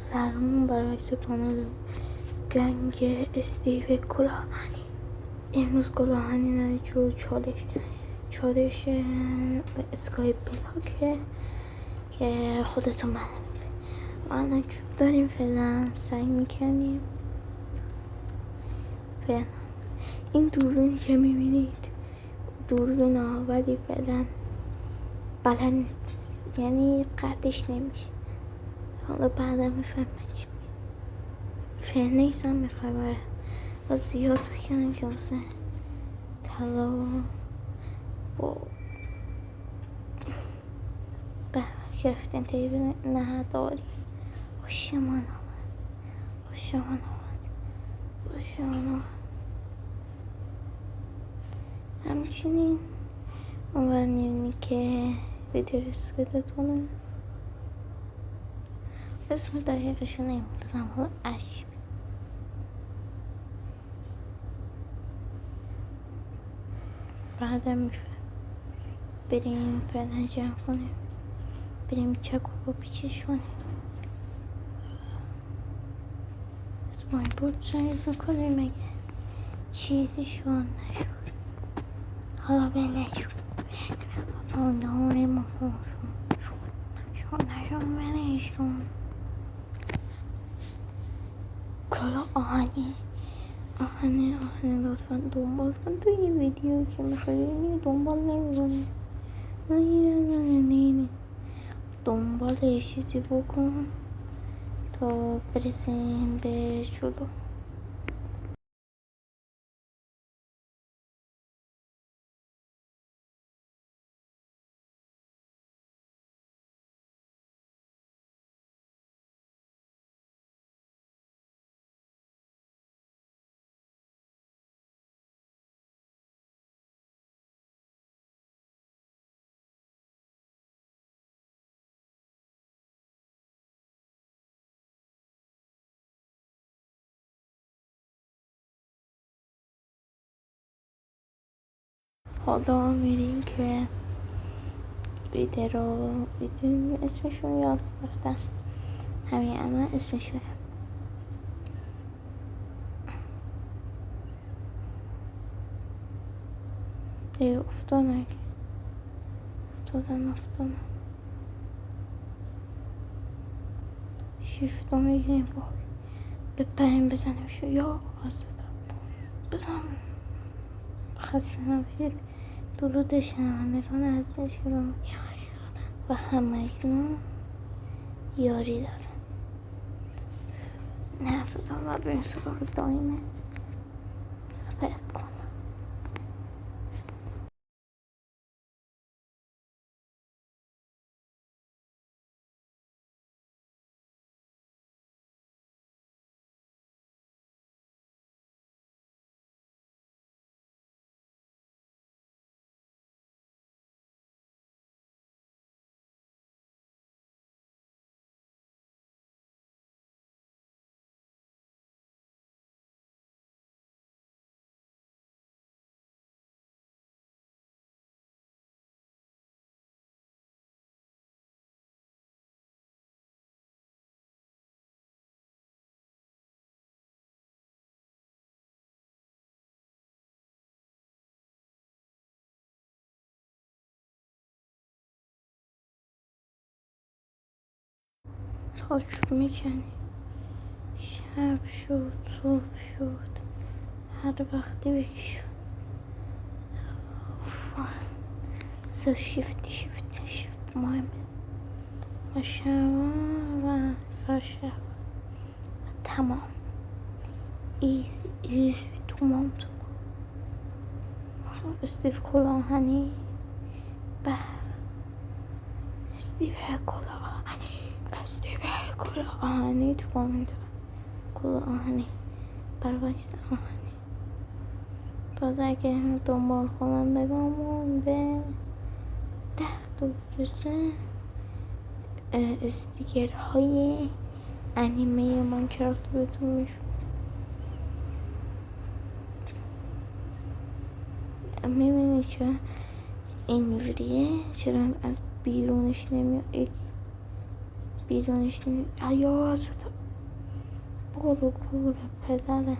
سلام برای کانال گنگ استیو کلاهانی. امروز کلاهانی نجور چالش اسکای بلاکه که خودتون ما نجور داریم. فعلا سعی میکنیم فعلا این دوربینی که میبینید دوربین ها، ولی فعلا بلد نیست، یعنی قدش نمیشه. حالا بعدا میفهمم چی فعلا نیستم میخواه و زیاد بکنم که واسه طلا و به گرفتن تیبه نداری. خوشمان آمد. همچنین اونور میبینی که ویدیو رسیدتونه اسم دقیقشو نمیدونم، حالا عجیب. بعدم میفهم بریم فعلا جمع کنیم، بریم چکو با پیچش کنیم. اسمای بود سایز میکنیم مگه چیزی شون نشد. حالا بلشون داره مخون شون بلشون. کلا آهنی لطفا دنبال کن. تو این ویدیو که میخوایی دنبال نمیکنی، دنبال یه چیزی بکن تا برسیم به جلو. حالا میریم که ویدیو اسمشون یاد رفتم، همین الان اسمشون افتادن شیفت رو میگیریم بپریم بزنیم شو یا بزن خسته نباشید. درود شنوندگان عزیز که رو و همکنون یاری دادن. نه فکرم باید بریم سراغ دایمه باید کنم. تاچ میکنی شب شد صبح شد هر وقتی بگی شد. سو شیفت مهمه و شب و شب تمام ایز تمام استیو کلاهانی به استیو کلاهانی تو کامنت کلاهانی پروایست آهنی. باز اگه دنبال کنندگامون به 10 تا برسه استیکر های انیمه ماینکرافت بهتون میشه. میبینی چرا اینجوریه؟ چرا از بیرونش نمیاد؟ یا کور کور پدره